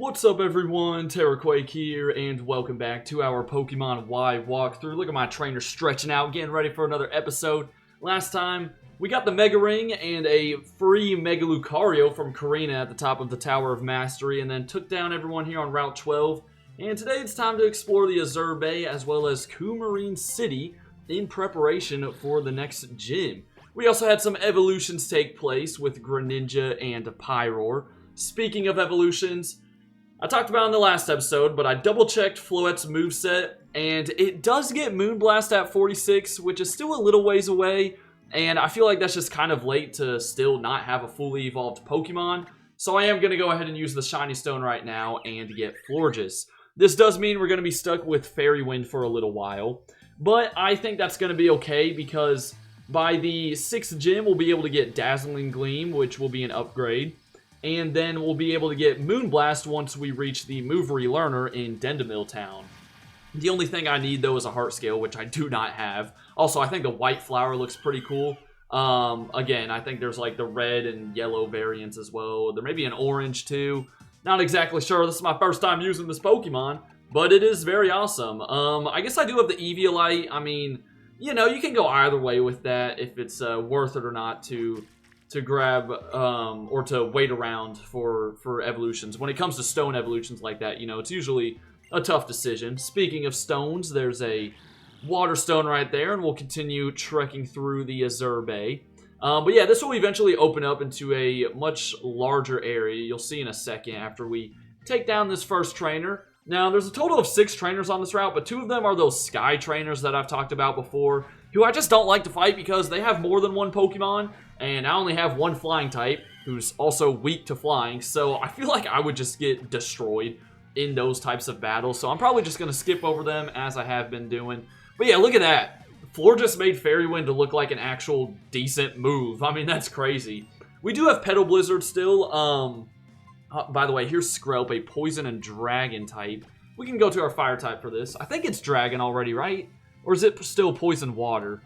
What's up everyone, Terraquake here, and welcome back to our Pokemon Y walkthrough. Look at my trainer stretching out, getting ready for another episode. Last time, we got the Mega Ring and a free Mega Lucario from Coumarine at the top of the Tower of Mastery, and then took down everyone here on Route 12. And today it's time to explore the Azure Bay as well as Coumarine City in preparation for the next gym. We also had some evolutions take place with Greninja and Pyroar. Speaking of evolutions, I talked about it in the last episode, but I double-checked Floette's moveset, and it does get Moonblast at 46, which is still a little ways away, and I feel like that's just kind of late to still not have a fully evolved Pokemon, so I am going to go ahead and use the Shiny Stone right now and get Florges. This does mean we're going to be stuck with Fairy Wind for a little while, but I think that's going to be okay because by the 6th gym, we'll be able to get Dazzling Gleam, which will be an upgrade. And then we'll be able to get Moonblast once we reach the Move Relearner in Dendemil Town. The only thing I need, though, is a Heart Scale, which I do not have. Also, I think the White Flower looks pretty cool. Again, I think there's like the red and yellow variants as well. There may be an orange, too. Not exactly sure. This is my first time using this Pokemon, but it is very awesome. I guess I do have the Eviolite. I mean, you know, you can go either way with that if it's worth it or not to grab or to wait around for evolutions. When it comes to stone evolutions like that, you know, it's usually a tough decision. Speaking of stones, there's a water stone right there, and we'll continue trekking through the Azure Bay. But yeah, this will eventually open up into a much larger area. You'll see in a second after we take down this first trainer. Now, there's a total of 6 trainers on this route, but 2 of them are those Sky trainers that I've talked about before, who I just don't like to fight because they have more than one Pokemon, and I only have one flying type, who's also weak to flying, so I feel like I would just get destroyed in those types of battles, so I'm probably just going to skip over them as I have been doing. But yeah, look at that. Floor just made Fairy Wind to look like an actual decent move. I mean, that's crazy. We do have Petal Blizzard still. By the way, here's Skrelp, a Poison and Dragon type. We can go to our Fire type for this. I think it's Dragon already, right? Or is it still Poison Water?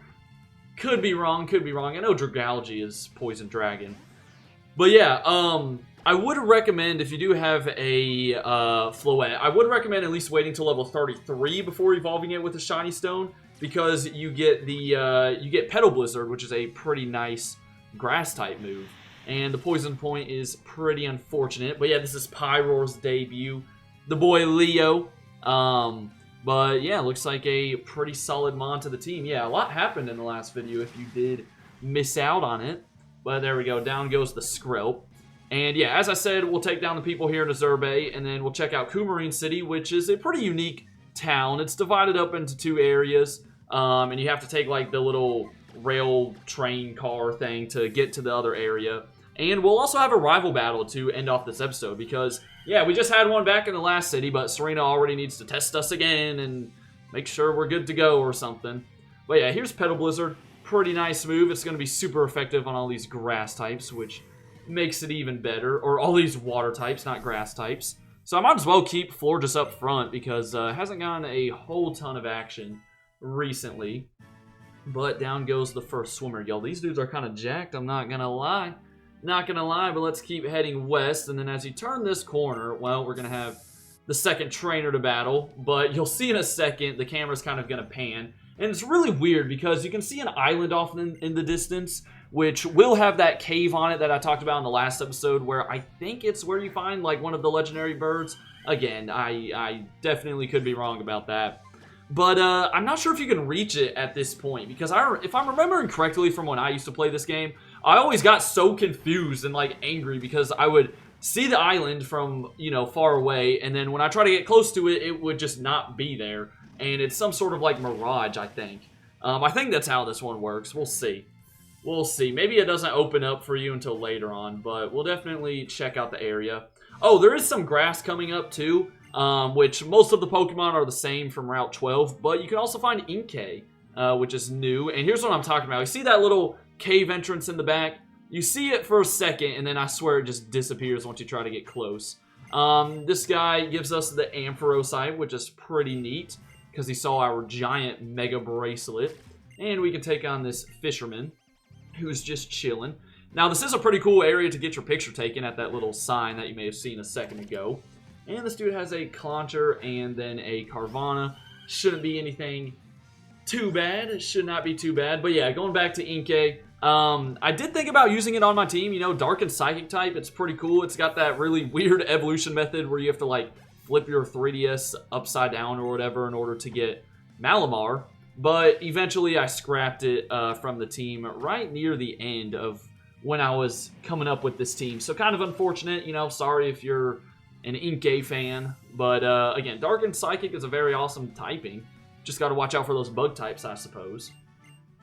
Could be wrong, could be wrong. I know Dragalge is Poison Dragon. But yeah, I would recommend, if you do have a Floette, I would recommend at least waiting till level 33 before evolving it with a Shiny Stone, because you get the you get Petal Blizzard, which is a pretty nice Grass type move. And the Poison Point is pretty unfortunate. But yeah, this is Pyroar's debut. The boy Leo. But yeah, looks like a pretty solid mod to the team. Yeah, a lot happened in the last video if you did miss out on it. But there we go. Down goes the Skrelp. And yeah, as I said, we'll take down the people here in Azure Bay. And then we'll check out Coumarine City, which is a pretty unique town. It's divided up into 2 areas. And you have to take like the little rail train car thing to get to the other area. And we'll also have a rival battle to end off this episode because, yeah, we just had one back in the last city, but Serena already needs to test us again and make sure we're good to go or something. But yeah, here's Petal Blizzard. Pretty nice move. It's going to be super effective on all these grass types, which makes it even better. Or all these water types, not grass types. So I might as well keep Florges up front because it hasn't gotten a whole ton of action recently. But down goes the first swimmer. Yo, these dudes are kind of jacked, I'm not going to lie. Not gonna lie, but let's keep heading west, and then as you turn this corner, well, we're gonna have the second trainer to battle, but you'll see in a second, the camera's kind of gonna pan, and it's really weird because you can see an island off in the distance, which will have that cave on it that I talked about in the last episode, where I think it's where you find, like, one of the legendary birds. Again, I definitely could be wrong about that. But I'm not sure if you can reach it at this point, because if I'm remembering correctly from when I used to play this game, I always got so confused and like angry because I would see the island from, you know, far away, and then when I try to get close to it, it would just not be there, and it's some sort of like mirage, I think. I think that's how this one works. We'll see. We'll see. Maybe it doesn't open up for you until later on, but we'll definitely check out the area. Oh, there is some grass coming up too. Which most of the Pokemon are the same from Route 12, but you can also find Inkay, which is new. And here's what I'm talking about. You see that little cave entrance in the back? You see it for a second, and then I swear it just disappears once you try to get close. This guy gives us the Ampharos, which is pretty neat, because he saw our giant Mega Bracelet. And we can take on this Fisherman, who's just chilling. Now, this is a pretty cool area to get your picture taken at that little sign that you may have seen a second ago. And this dude has a Clauncher and then a Carvana. Shouldn't be anything too bad. It should not be too bad. But yeah, going back to Inkay. I did think about using it on my team. You know, Dark and Psychic type. It's pretty cool. It's got that really weird evolution method where you have to, like, flip your 3DS upside down or whatever in order to get Malamar. But eventually I scrapped it from the team right near the end of when I was coming up with this team. So kind of unfortunate, you know, sorry if you're an Inkay fan. But again, Dark and Psychic is a very awesome typing. Just got to watch out for those bug types, I suppose.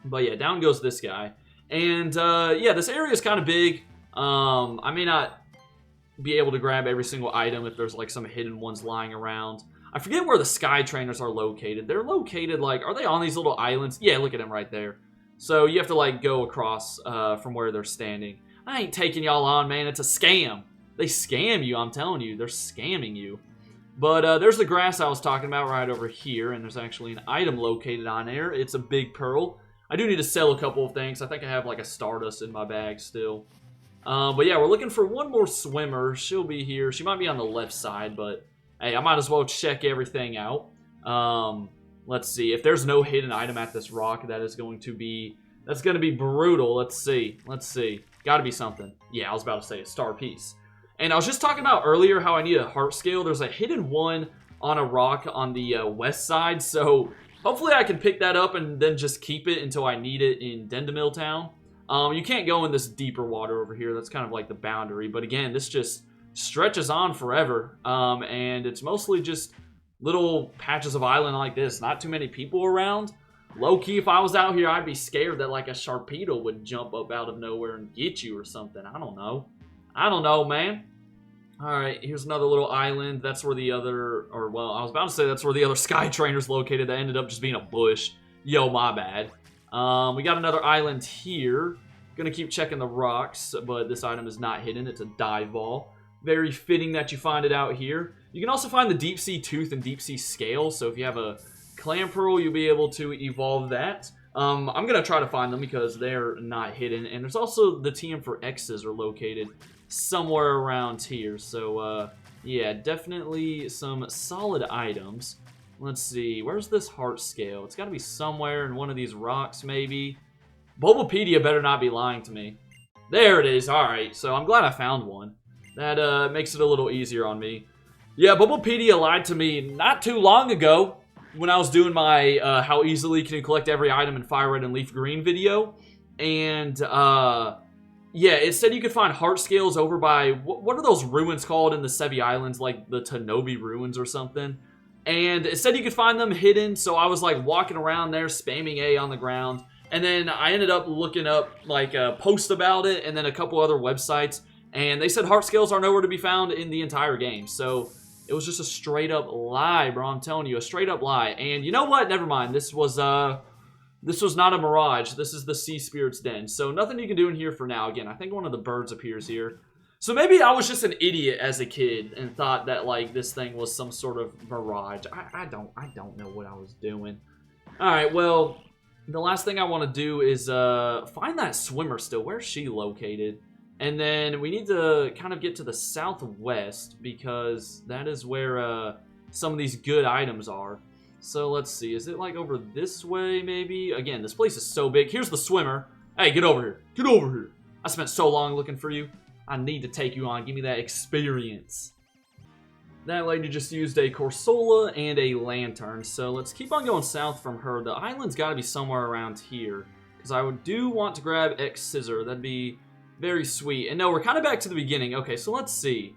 But yeah, down goes this guy. And yeah, this area is kind of big. I may not be able to grab every single item if there's like some hidden ones lying around. I forget where the Sky Trainers are located. They're located like, are they on these little islands? Yeah, look at them right there. So you have to like go across from where they're standing. I ain't taking y'all on, man. It's a scam. They scam you, I'm telling you. They're scamming you. But there's the grass I was talking about right over here, and there's actually an item located on there. It's a big pearl. I do need to sell a couple of things. I think I have like a Stardust in my bag still. But yeah, we're looking for one more swimmer. She'll be here. She might be on the left side, but hey, I might as well check everything out. Let's see. If there's no hidden item at this rock, that's going to be brutal. Let's see. Gotta be something. Yeah, I was about to say a star piece. And I was just talking about earlier how I need a heart scale. There's a hidden one on a rock on the west side, so hopefully I can pick that up and then just keep it until I need it in Dendemil Town. You can't go in this deeper water over here. That's kind of like the boundary. But again, this just stretches on forever. And it's mostly just little patches of island like this. Not too many people around. Low-key, if I was out here, I'd be scared that like a Sharpedo would jump up out of nowhere and get you or something. I don't know, man. Alright, here's another little island. That's where the other, or well, I was about to say that's where the other Sky Trainer's located. That ended up just being a bush. Yo, my bad. We got another island here. Gonna keep checking the rocks, but this item is not hidden. It's a dive ball. Very fitting that you find it out here. You can also find the Deep Sea Tooth and Deep Sea Scale, so if you have a Clam Pearl, you'll be able to evolve that. I'm gonna try to find them because they're not hidden. And there's also the TM for X's are located somewhere around here. So, yeah, definitely some solid items. Let's see, where's this heart scale? It's gotta be somewhere in one of these rocks, maybe. Bulbapedia better not be lying to me. There it is, alright, so I'm glad I found one. That makes it a little easier on me. Yeah, Bulbapedia lied to me not too long ago when I was doing my how easily can you collect every item in Fire Red and Leaf Green video. And, yeah, it said you could find heart scales over by, what are those ruins called in the Sevi Islands, like the Tanobi ruins or something? And it said you could find them hidden, so I was like walking around there spamming A on the ground. And then I ended up looking up like a post about it and then a couple other websites. And they said heart scales are nowhere to be found in the entire game. So it was just a straight up lie, bro. I'm telling you, a straight up lie. And you know what? Never mind. This was not a mirage. This is the Sea Spirit's Den. So nothing you can do in here for now. Again, I think one of the birds appears here. So maybe I was just an idiot as a kid and thought that like this thing was some sort of mirage. I don't know what I was doing. All right, well, the last thing I want to do is find that swimmer still. Where's she located? And then we need to kind of get to the southwest because that is where some of these good items are. So let's see. Is it like over this way maybe? Again, this place is so big. Here's the swimmer. Hey, get over here. Get over here. I spent so long looking for you. I need to take you on. Give me that experience. That lady just used a Corsola and a Lantern. So let's keep on going south from her. The island's got to be somewhere around here. Because I do want to grab X Scissor. That'd be very sweet. And no, we're kind of back to the beginning. Okay, so let's see.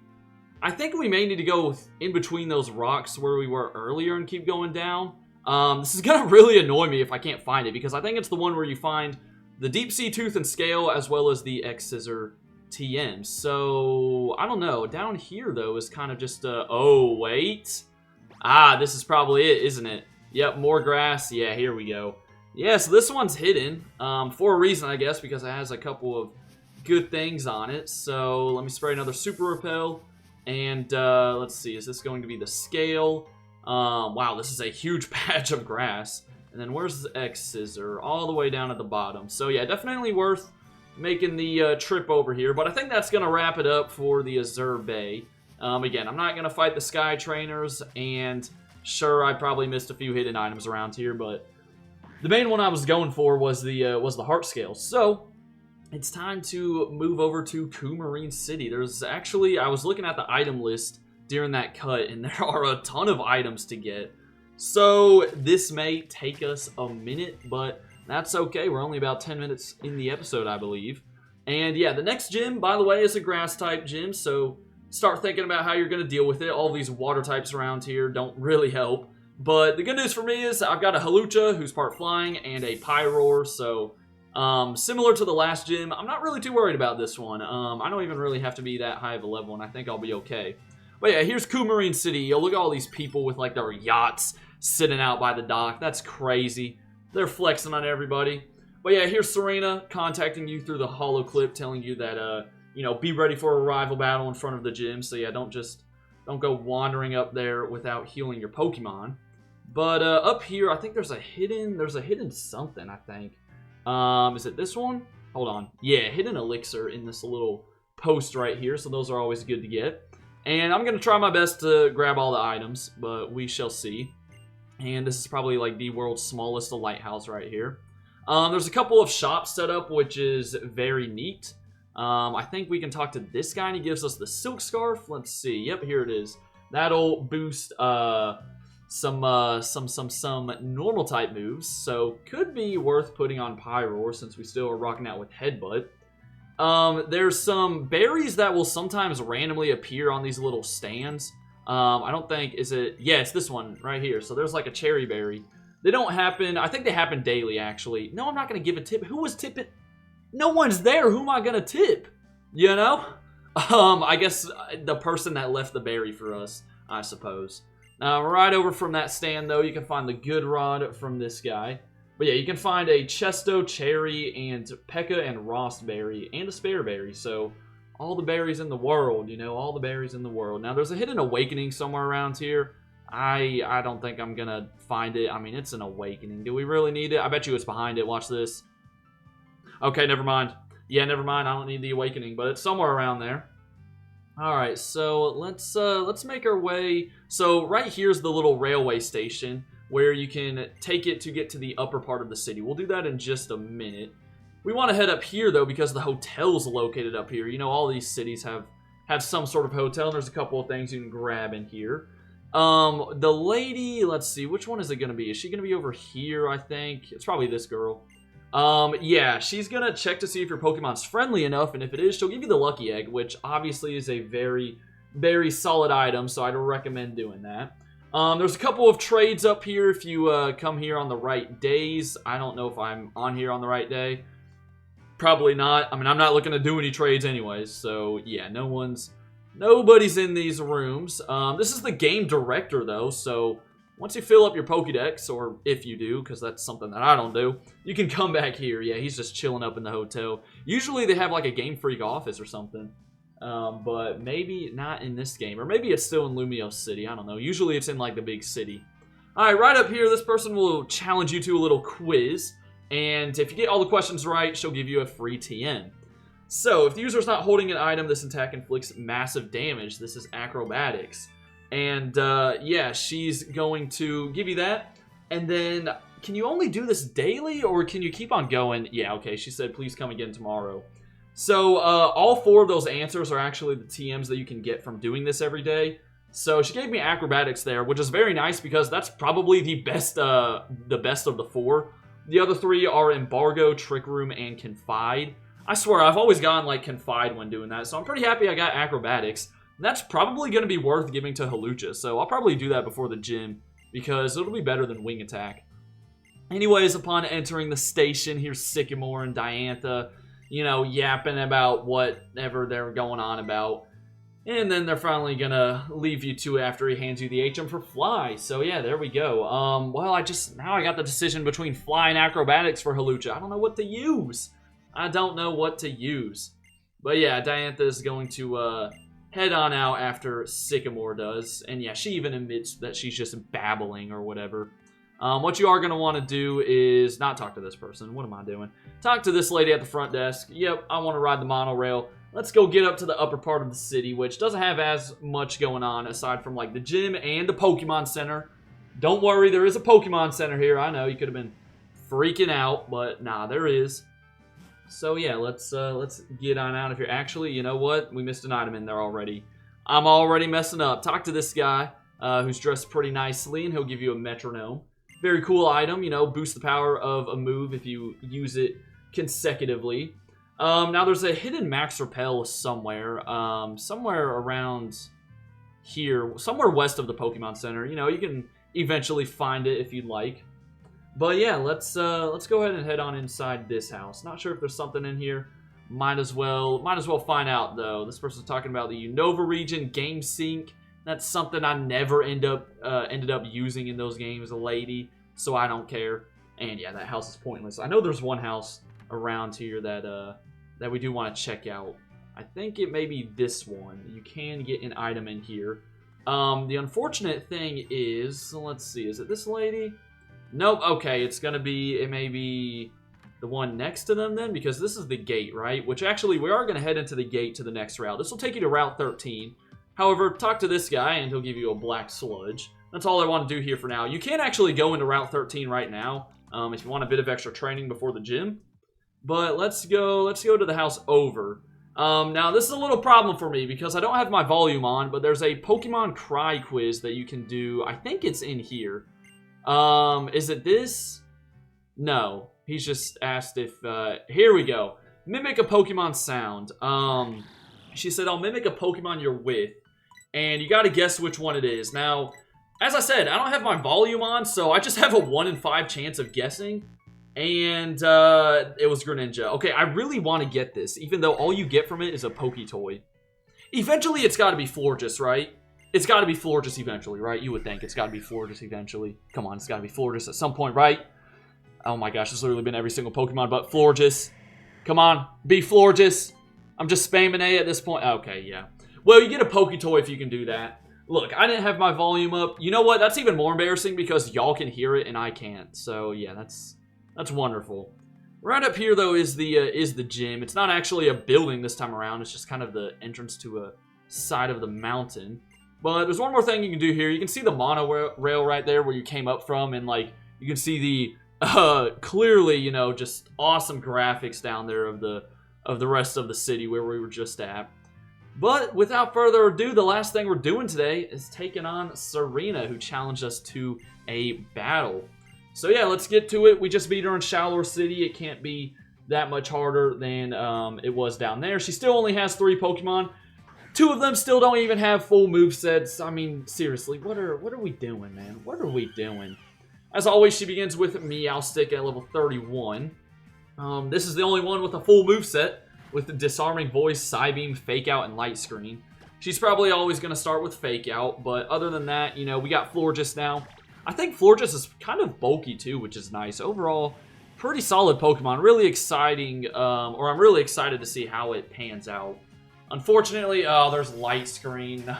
I think we may need to go in between those rocks where we were earlier and keep going down. This is going to really annoy me if I can't find it. Because I think it's the one where you find the Deep Sea Tooth and Scale as well as the X Scissor TM. So, I don't know. Down here, though, is kind of just oh, wait. Ah, this is probably it, isn't it? Yep, more grass. Yeah, here we go. Yeah, so this one's hidden for a reason, I guess, because it has a couple of good things on it. So, let me spray another Super Repel. And, let's see. Is this going to be the Scale? Wow, this is a huge patch of grass. And then where's the X Scissor? All the way down at the bottom. So, yeah, definitely worth making the trip over here. But I think that's going to wrap it up for the Azure Bay. Again, I'm not going to fight the Sky Trainers, and sure, I probably missed a few hidden items around here, but the main one I was going for was the Heart Scale. So, it's time to move over to Coumarine City. There's actually, I was looking at the item list during that cut, and there are a ton of items to get. So, this may take us a minute, but that's okay. We're only about 10 minutes in the episode, I believe. And yeah, the next gym, by the way, is a grass-type gym, so start thinking about how you're going to deal with it. All these water types around here don't really help. But the good news for me is I've got a Hawlucha, who's part flying, and a Pyroar, so similar to the last gym, I'm not really too worried about this one. I don't even really have to be that high of a level, and I think I'll be okay. But yeah, here's Coumarine City. Yo, look at all these people with like their yachts sitting out by the dock. That's crazy. They're flexing on everybody. But yeah, here's Serena contacting you through the holo clip, telling you that, you know, be ready for a rival battle in front of the gym. So yeah, don't go wandering up there without healing your Pokemon. But up here, I think there's a hidden something, I think. Is it this one? Hold on. Yeah, hidden elixir in this little post right here. So those are always good to get. And I'm going to try my best to grab all the items, but we shall see. And this is probably like the world's smallest lighthouse right here. There's a couple of shops set up, which is very neat. I think we can talk to this guy, and he gives us the Silk Scarf. Let's see. Yep, here it is. That'll boost some normal type moves, so could be worth putting on Pyroar since we still are rocking out with Headbutt. There's some berries that will sometimes randomly appear on these little stands. I don't think, is it, yeah, it's this one right here. So there's like a cherry berry. They don't happen, I think they happen daily actually. No, I'm not going to give a tip. Who was tipping? No one's there. Who am I going to tip? You know? I guess the person that left the berry for us, I suppose. Right over from that stand though, you can find the good rod from this guy. But yeah, you can find a Chesto, Cherry, and Pekka and Rost berry, and a Spare berry. So, all the berries in the world, you know, all the berries in the world. Now, there's a hidden awakening somewhere around here. I don't think I'm going to find it. I mean, it's an awakening. Do we really need it? I bet you it's behind it. Watch this. Okay, never mind. Yeah, never mind. I don't need the awakening, but it's somewhere around there. Alright, so let's make our way. So, right here's the little railway station, where you can take it to get to the upper part of the city. We'll do that in just a minute. We want to head up here, though, because the hotel's located up here. You know, all these cities have some sort of hotel, and there's a couple of things you can grab in here. The lady, let's see, which one is it going to be? Is she going to be over here, I think? It's probably this girl. Yeah, she's going to check to see if your Pokemon's friendly enough, and if it is, she'll give you the Lucky Egg, which obviously is a very, very solid item, so I'd recommend doing that. There's a couple of trades up here if you come here on the right days. I don't know if I'm on here on the right day. Probably not. I mean, I'm not looking to do any trades anyways, so yeah, nobody's in these rooms. This is the game director though, so once you fill up your Pokédex, or if you do, because that's something that I don't do, you can come back here. Yeah, he's just chilling up in the hotel. Usually they have like a Game Freak office or something. But maybe not in this game. Or maybe it's still in Lumio City. I don't know. Usually it's in like the big city. Alright, right up here, this person will challenge you to a little quiz. And if you get all the questions right, she'll give you a free TM. So, if the user's not holding an item, this attack inflicts massive damage. This is Acrobatics. And, yeah, she's going to give you that. And then, can you only do this daily, or can you keep on going? Yeah, okay, she said, please come again tomorrow. So, all four of those answers are actually the TMs that you can get from doing this every day. So, she gave me Acrobatics there, which is very nice because that's probably the best of the four. The other three are Embargo, Trick Room, and Confide. I swear, I've always gotten, like, Confide when doing that, so I'm pretty happy I got Acrobatics. And that's probably going to be worth giving to Hawlucha, so I'll probably do that before the gym, because it'll be better than Wing Attack. Anyways, upon entering the station, here's Sycamore and Diantha, you know, yapping about whatever they're going on about. And then they're finally going to leave you to after he hands you the HM for Fly. So yeah, there we go. Well, now I got the decision between Fly and Acrobatics for Hawlucha. I don't know what to use. But yeah, Diantha is going to head on out after Sycamore does. And yeah, she even admits that she's just babbling or whatever. What you are going to want to do is not talk to this person. What am I doing? Talk to this lady at the front desk. Yep, I want to ride the monorail. let's go get up to the upper part of the city, which doesn't have as much going on aside from like the gym and the Pokemon Center. Don't worry, there is a Pokemon Center here. I know you could have been freaking out, but nah, there is. So yeah, let's get on out of here. Actually, you know what? We missed an item in there already. I'm already messing up. Talk to this guy who's dressed pretty nicely, and he'll give you a metronome. Very cool item, you know, boost the power of a move if you use it consecutively. Now there's a hidden max repel somewhere, somewhere around here, somewhere west of the Pokemon Center. You know, you can eventually find it if you'd like. But yeah, let's go ahead and head on inside this house. Not sure if there's something in here. Might as well find out though. This person's talking about the Unova region game sync. That's something I never ended up using in those games, a lady. So I don't care. And yeah, that house is pointless. I know there's one house around here that we do want to check out. I think it may be this one. You can get an item in here. The unfortunate thing is, let's see, is it this lady? Nope, okay, it may be the one next to them then, because this is the gate, right? Which actually, we are going to head into the gate to the next route. This will take you to Route 13. However, talk to this guy and he'll give you a black sludge. That's all I want to do here for now. You can actually go into Route 13 right now, if you want a bit of extra training before the gym. But let's go to the house over. Now, this is a little problem for me because I don't have my volume on, but there's a Pokemon Cry quiz that you can do. I think it's in here. Is it this? No. He's just asked if, here we go. Mimic a Pokemon sound. She said, I'll mimic a Pokemon you're with. And you gotta guess which one it is. Now, as I said, I don't have my volume on, so I just have a 1 in 5 chance of guessing. And, it was Greninja. Okay, I really want to get this, even though all you get from it is a Poketoy. Eventually, it's gotta be Florges, right? It's gotta be Florges eventually, right? You would think it's gotta be Florges eventually. Come on, it's gotta be Florges at some point, right? Oh my gosh, it's literally been every single Pokemon but Florges. Come on, be Florges. I'm just spamming A at this point. Okay, yeah. Well, you get a Poketoy if you can do that. Look, I didn't have my volume up. You know what? That's even more embarrassing because y'all can hear it and I can't. So, yeah, that's wonderful. Right up here, though, is the gym. It's not actually a building this time around. It's just kind of the entrance to a side of the mountain. But there's one more thing you can do here. You can see the monorail right there where you came up from. And, like, you can see the, clearly, you know, just awesome graphics down there of the rest of the city where we were just at. But without further ado, the last thing we're doing today is taking on Serena, who challenged us to a battle. So yeah, let's get to it. We just beat her in Shallor City. It can't be that much harder than it was down there. She still only has 3 Pokemon. 2 of them still don't even have full movesets. I mean, seriously, what are we doing, man? What are we doing? As always, she begins with Meowstic at level 31. This is the only one with a full moveset, with the Disarming Voice, Psybeam, Fake Out, and Light Screen. She's probably always going to start with Fake Out, but other than that, you know, we got Florges now. I think Florges is kind of bulky too, which is nice. Overall, pretty solid Pokemon. Really exciting, or I'm really excited to see how it pans out. Unfortunately, oh, there's Light Screen.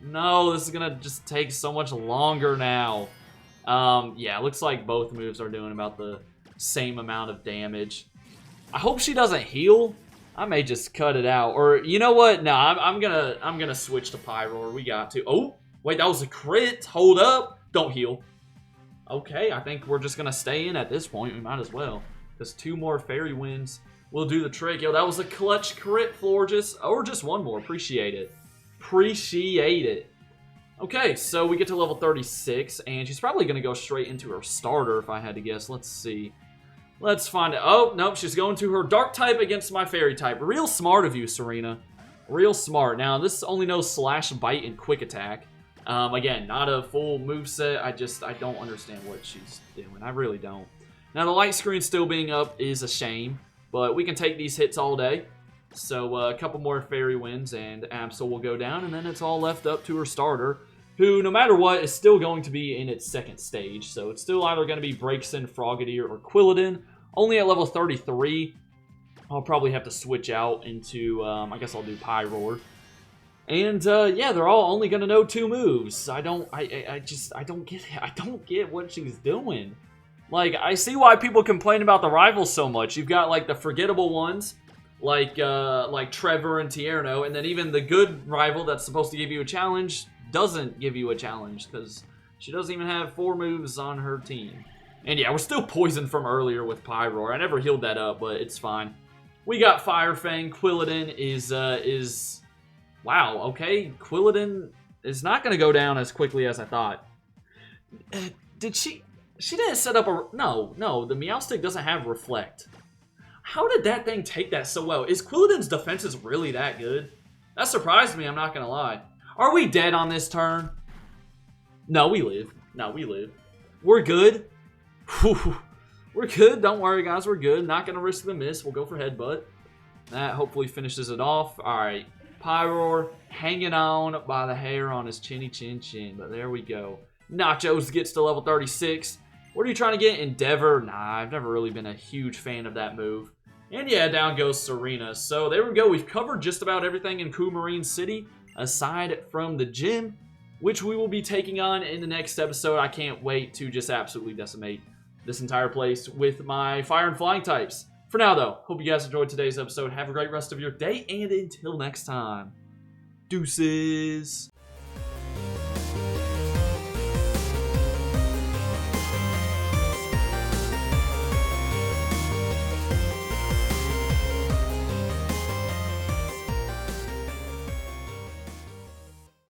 No, this is going to just take so much longer now. Yeah, it looks like both moves are doing about the same amount of damage. I hope she doesn't heal. I may just cut it out. Or, you know what? No, I'm gonna switch to Pyroar. We got to. Oh, wait, that was a crit. Hold up. Don't heal. Okay, I think we're just gonna stay in at this point. We might as well. Because 2 more Fairy Winds will do the trick. Yo, that was a clutch crit, Florges. Or just 1 more. Appreciate it. Appreciate it. Okay, so we get to level 36, and she's probably gonna go straight into her starter if I had to guess. Let's see. Let's find out. Oh, nope, she's going to her Dark type against my Fairy type. Real smart of you, Serena. Real smart. Now, this only knows Slash, Bite, and Quick Attack. Again, not a full moveset. I don't understand what she's doing. I really don't. Now, the Light Screen still being up is a shame, but we can take these hits all day. So, a couple more Fairy Winds, and Absol will go down, and then it's all left up to her starter, who, no matter what, is still going to be in its 2nd stage. So it's still either going to be Braixen, Frogadier, or Quilladin. Only at level 33. I'll probably have to switch out into, I guess I'll do Pyroar. And, yeah, they're all only going to know 2 moves. I don't get it. I don't get what she's doing. Like, I see why people complain about the rivals so much. You've got, like, the forgettable ones, like Trevor and Tierno, and then even the good rival that's supposed to give you a challenge doesn't give you a challenge because she doesn't even have 4 moves on her team. And yeah, we're still poisoned from earlier with Pyroar. I never healed that up, but it's fine. We got Fire Fang. Quilladin is wow, okay. Quilladin is not going to go down as quickly as I thought. Did she didn't set up a... No, the Meowstic doesn't have Reflect. How did that thing take that so well? Is Quilladin's defenses really that good? That surprised me, I'm not going to lie. Are we dead on this turn? No, we live. No, we live. We're good. Whew. We're good. Don't worry, guys. We're good. Not going to risk the miss. We'll go for Headbutt. That hopefully finishes it off. All right. Pyroar hanging on by the hair on his chinny chin chin. But there we go. Nachos gets to level 36. What are you trying to get? Endeavor? Nah, I've never really been a huge fan of that move. And yeah, down goes Serena. So there we go. We've covered just about everything in Coumarine City, aside from the gym, which we will be taking on in the next episode. I can't wait to just absolutely decimate this entire place with my fire and flying types. For now, though, hope you guys enjoyed today's episode. Have a great rest of your day, and until next time, deuces.